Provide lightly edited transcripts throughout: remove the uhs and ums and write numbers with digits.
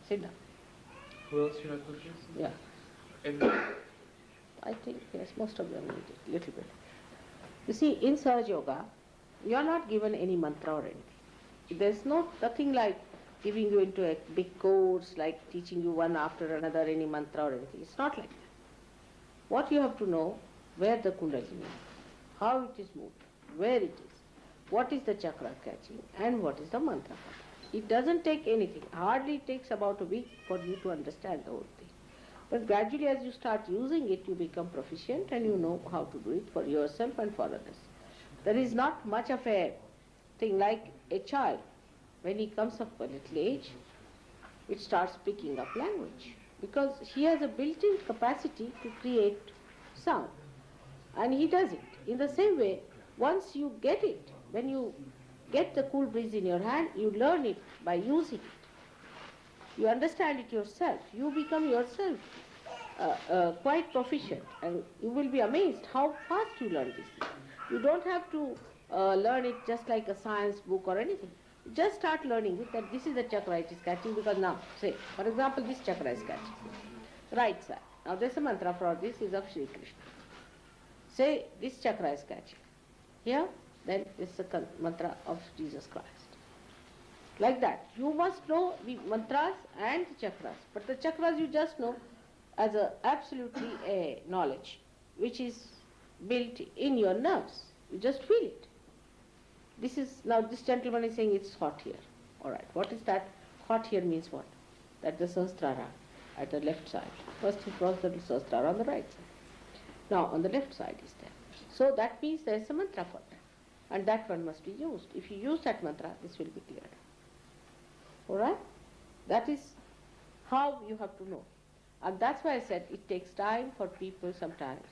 Sit down. Who else should I put this? Yeah. And I think, yes, most of them need it, little bit. You see, in Sahaja Yoga, you are not given any mantra or anything. There's nothing like giving you into a big course, like teaching you one after another any mantra or anything. It's not like that. What you have to know, where the kundalini is, how it is moved, where it is, what is the chakra catching, and what is the mantra. It doesn't take anything. Hardly takes about a week for you to understand the whole thing. But gradually as you start using it, you become proficient and you know how to do it for yourself and for others. There is not much of a thing like a child. When he comes up a little age, it starts picking up language because he has a built-in capacity to create sound. And he does it. In the same way, once you get it, when you get the cool breeze in your hand, you learn it by using it. You understand it yourself. You become yourself quite proficient, and you will be amazed how fast you learn this thing. You don't have to learn it just like a science book or anything. You just start learning it, that this is the chakra it is catching, because now, say, for example, this chakra is catching. Right side. Now there's a mantra for this, is of Sri Krishna. Say, this chakra is catching. Here, then this is the mantra of Jesus Christ. Like that. You must know the mantras and the chakras. But the chakras you just know as absolutely a knowledge which is built in your nerves. You just feel it. This is, now this gentleman is saying it's hot here. Alright, what is that? Hot here means what? That the Sahasrara at the left side. First he crossed the Sahasrara on the right side. Now on the left side is there. So that means there is a mantra for that. And that one must be used. If you use that mantra, this will be cleared. Alright? That is how you have to know. And that's why I said it takes time for people sometimes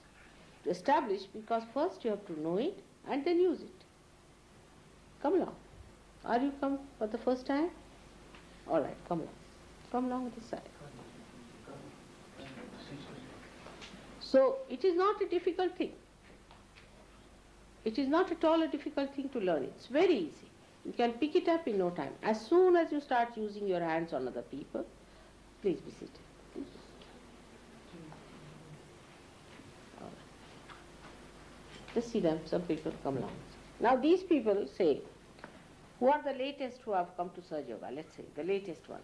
to establish, because first you have to know it and then use it. Come along. Are you come for the first time? Alright, come along. Come along with this side. So it is not a difficult thing. It is not at all a difficult thing to learn. It's very easy. You can pick it up in no time. As soon as you start using your hands on other people, please be seated. Please. All right. Just see them, some people come along. Now these people say, who are the latest who have come to Sahaja Yoga? Let's say, the latest ones.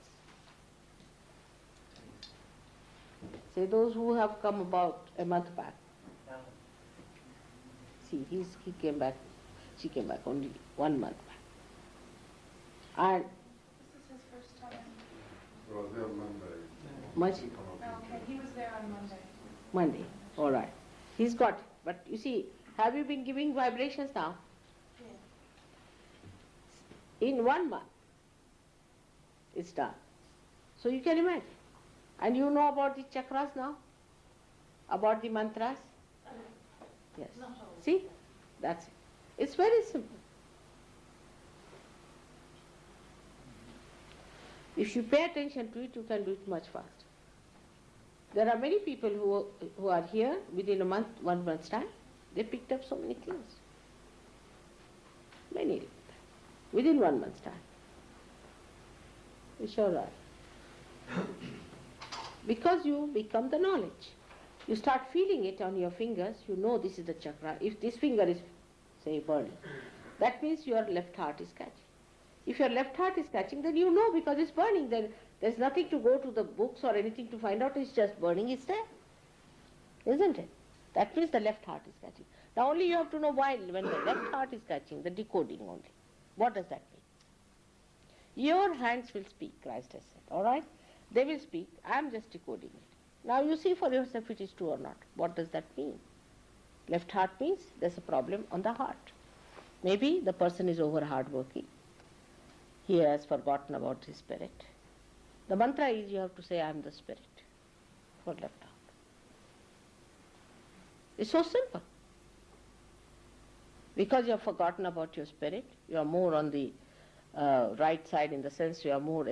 Say those who have come about a month back. See, he came back, she came back only 1 month back. And this is his first time. He was there Monday. Much? Okay, he was there on Monday. Monday, all right. He's got it. But you see, have you been giving vibrations now? Yeah. In 1 month, it's done. So you can imagine. And you know about the chakras now? About the mantras? Yes. Not all. See? That's it. It's very simple. If you pay attention to it, you can do it much faster. There are many people who are here within a month, 1 month's time. They picked up so many things. Many. Within 1 month's time. It's all right. Because you become the knowledge. You start feeling it on your fingers, you know this is the chakra. If this finger is, say, burning, that means your left heart is catching. If your left heart is catching, then you know because it's burning. Then there's nothing to go to the books or anything to find out, it's just burning, it's there. Isn't it? That means the left heart is catching. Now only you have to know why, when the left heart is catching, the decoding only. What does that mean? Your hands will speak, Christ has said, alright? They will speak, I am just decoding it. Now you see for yourself it is true or not. What does that mean? Left heart means there's a problem on the heart. Maybe the person is over hard-working. He has forgotten about his spirit. The mantra is you have to say, I am the spirit for left heart. It's so simple. Because you have forgotten about your spirit, you are more on the right side in the sense you are more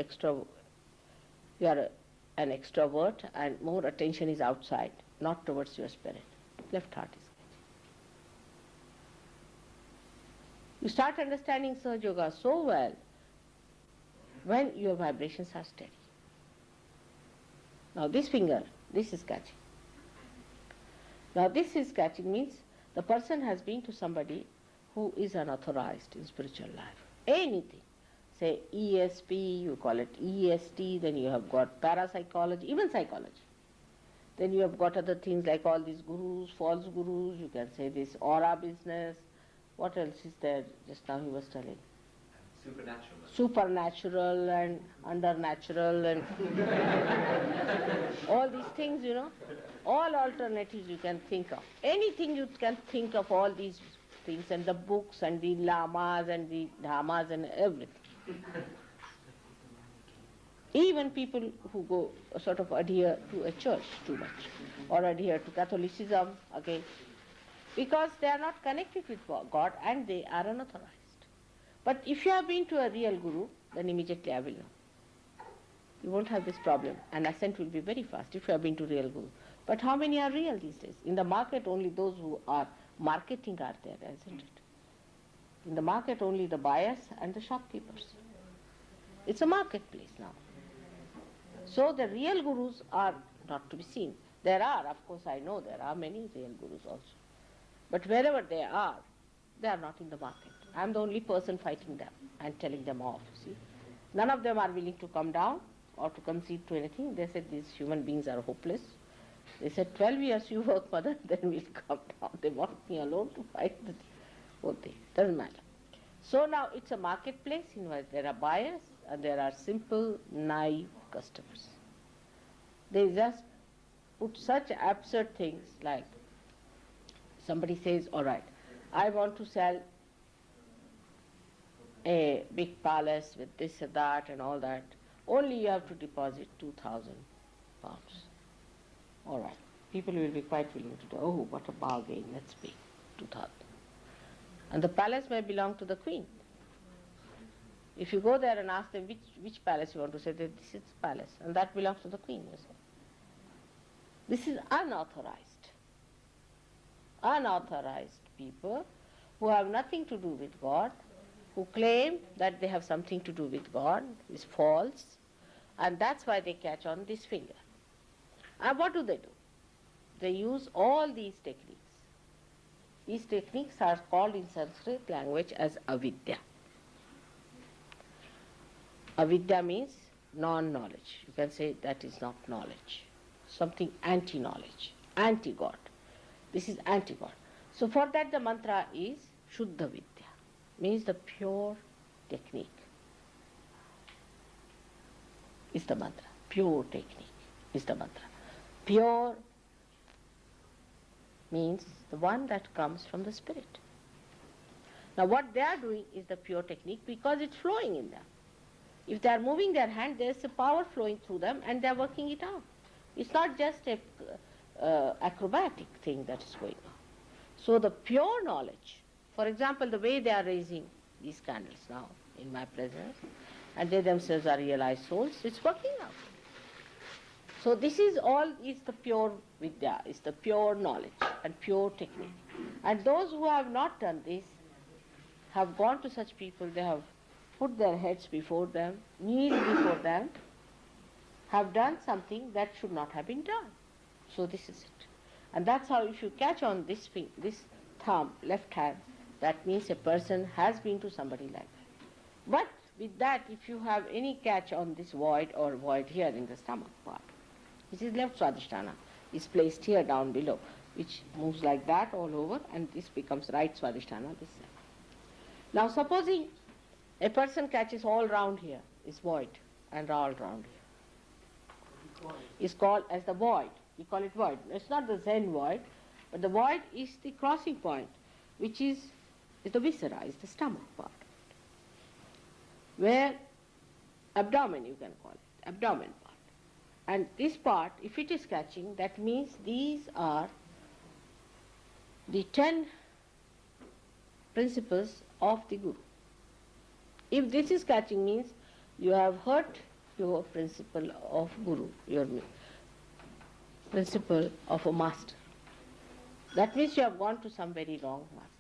you are an extrovert and more attention is outside, not towards your spirit. Left heart is catching. You start understanding Sahaja Yoga so well when your vibrations are steady. Now this finger, this is catching. Now this is catching means the person has been to somebody who is unauthorized in spiritual life. Anything. Say ESP, you call it EST, then you have got parapsychology, even psychology. Then you have got other things like all these gurus, false gurus, you can say this aura business. What else is there? Just now he was telling. Supernatural and undernatural and all these things, you know. All alternatives you can think of. Anything you can think of, all these things, and the books and the lamas and the dhammas and everything. Even people who go sort of adhere to a church too much or adhere to Catholicism, okay, because they are not connected with God and they are unauthorized. But if you have been to a real guru, then immediately I will know. You won't have this problem, and ascent will be very fast if you have been to real guru. But how many are real these days? In the market only those who are marketing are there, isn't it? In the market only the buyers and the shopkeepers. It's a marketplace now. So the real gurus are not to be seen. There are, of course I know there are many real gurus also. But wherever they are not in the market. I am the only person fighting them and telling them off, see. None of them are willing to come down or to concede to anything. They said these human beings are hopeless. They said 12 years you work, mother, then we'll come down. They want me alone to fight the whole thing. Doesn't matter. So now it's a marketplace in which there are buyers and there are simple, naive customers. They just put such absurd things like somebody says, all right, I want to sell a big palace with this and that and all that. Only you have to deposit 2,000 pounds. All right. People will be quite willing to do, oh, what a bargain, let's pay 2,000. And the palace may belong to the queen. If you go there and ask them which palace you want to say, this is the palace, and that belongs to the queen, you say. This is unauthorized. Unauthorized people who have nothing to do with God, who claim that they have something to do with God, is false, and that's why they catch on this finger. And what do? They use all these techniques. These techniques are called in Sanskrit language as avidya. Avidya means non-knowledge. You can say that is not knowledge. Something anti-knowledge, anti-God. This is anti-God. So for that the mantra is Shuddha Vidya, means the pure technique is the mantra. Pure technique is the mantra. Pure means the one that comes from the spirit. Now what they are doing is the pure technique because it's flowing in them. If they are moving their hand, there is a power flowing through them and they are working it out. It's not just a acrobatic thing that is going on. So the pure knowledge, for example, the way they are raising these candles now in my presence, and they themselves are realized souls, it's working out. So this is all is the pure vidya, is the pure knowledge and pure technique. And those who have not done this have gone to such people, they have put their heads before them, knees before them, have done something that should not have been done. So this is it. And that's how if you catch on this thumb, left hand, that means a person has been to somebody like that. But with that, if you have any catch on this void or void here in the stomach part, which is left swadhisthana, is placed here down below, which moves like that all over, and this becomes right swadhisthana, this side. Now supposing a person catches all round here, is void, and all round here. Is called as the void. We call it void. It's not the Zen void, but the void is the crossing point, which is the viscera, is the stomach part. Where abdomen, you can call it, abdomen part. And this part, if it is catching, that means these are the 10 principles of the Guru. If this is catching, means you have hurt your principle of Guru, your principle of a master. That means you have gone to some very wrong master.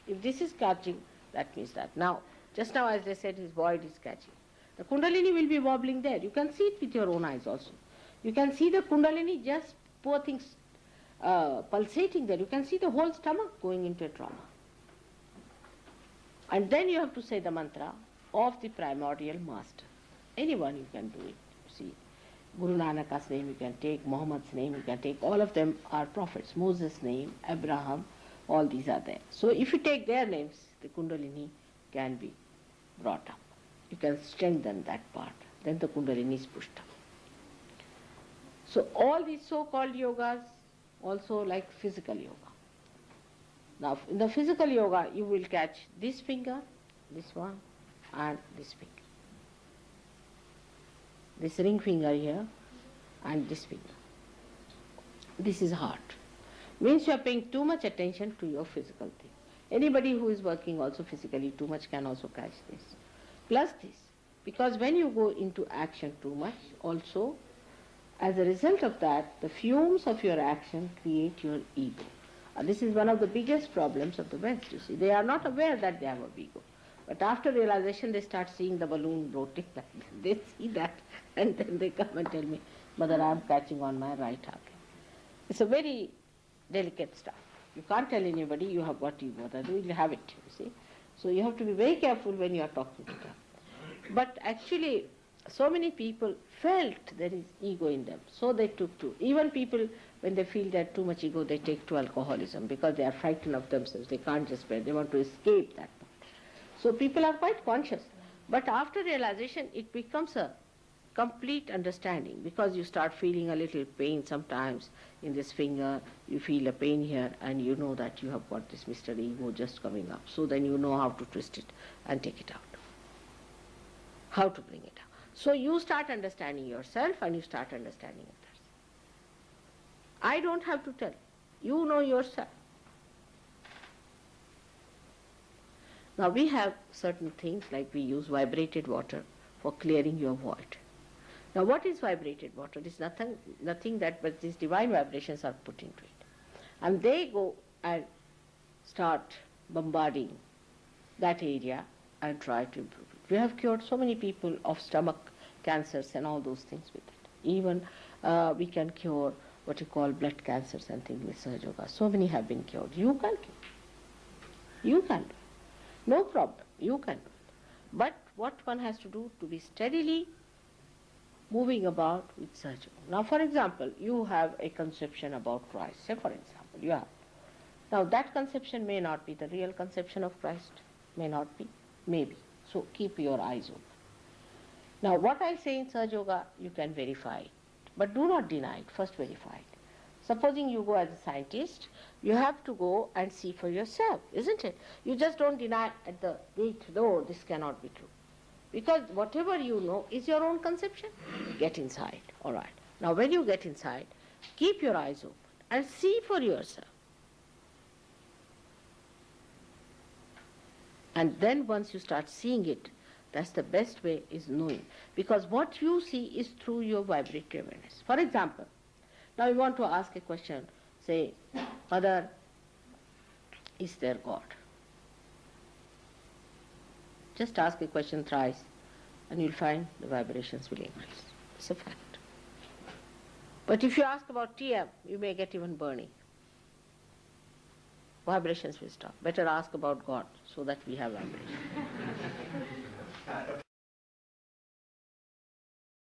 If this is catching, that means that. Now, just now as I said, his void is catching. The Kundalini will be wobbling there. You can see it with your own eyes also. You can see the Kundalini just poor things pulsating there. You can see the whole stomach going into a trauma. And then you have to say the mantra of the primordial master. Anyone you can do it. See, Guru Nanak's name you can take, Muhammad's name you can take, all of them are prophets. Moses' name, Abraham, all these are there. So if you take their names, the Kundalini can be brought up. You can strengthen that part. Then the Kundalini is pushed up. So all these so-called yogas also like physical yoga. Now in the physical yoga you will catch this finger, this one and this finger. This ring finger here and this finger. This is heart. Means you are paying too much attention to your physical thing. Anybody who is working also physically too much can also catch this. Plus this. Because when you go into action too much also, as a result of that, the fumes of your action create your ego. This is one of the biggest problems of the West, you see. They are not aware that they have a ego. But after realization, they start seeing the balloon bloating like this. They see that and then they come and tell me, Mother, I am catching on my right arm. It's a very delicate stuff. You can't tell anybody you have got ego. They will have it, you see. So you have to be very careful when you are talking to them. But actually, so many people felt there is ego in them, so they took to. Even people, when they feel they have too much ego, they take to alcoholism because they are frightened of themselves. They can't just bear. They want to escape that part. So people are quite conscious. But after realization, it becomes a complete understanding because you start feeling a little pain sometimes in this finger. You feel a pain here and you know that you have got this Mr. Ego just coming up. So then you know how to twist it and take it out. How to bring it out. So you start understanding yourself and you start understanding others. I don't have to tell. You know yourself. Now we have certain things like we use vibrated water for clearing your void. Now what is vibrated water? It is nothing that but these divine vibrations are put into it. And they go and start bombarding that area and try to improve it. We have cured so many people of stomach cancers and all those things with it. Even we can cure what you call blood cancers and things with Sahaja Yoga. So many have been cured. You can cure. You can do it. No problem. You can do it. But what one has to do to be steadily moving about with Sahaja Yoga. Now for example, you have a conception about Christ. Say for example, you have. Now that conception may not be the real conception of Christ. May not be. Maybe. So keep your eyes open. Now what I say in Sahaja Yoga, you can verify it. But do not deny it. First verify it. Supposing you go as a scientist, you have to go and see for yourself, isn't it? You just don't deny at the gate, no, this cannot be true. Because whatever you know is your own conception. Get inside, all right. Now when you get inside, keep your eyes open and see for yourself. And then once you start seeing it, that's the best way is knowing. Because what you see is through your vibratory awareness. For example, now you want to ask a question, say, Mother, is there God? Just ask a question thrice and you'll find the vibrations will increase. It's a fact. But if you ask about TM, you may get even burning. Vibrations will stop. Better ask about God so that we have vibration.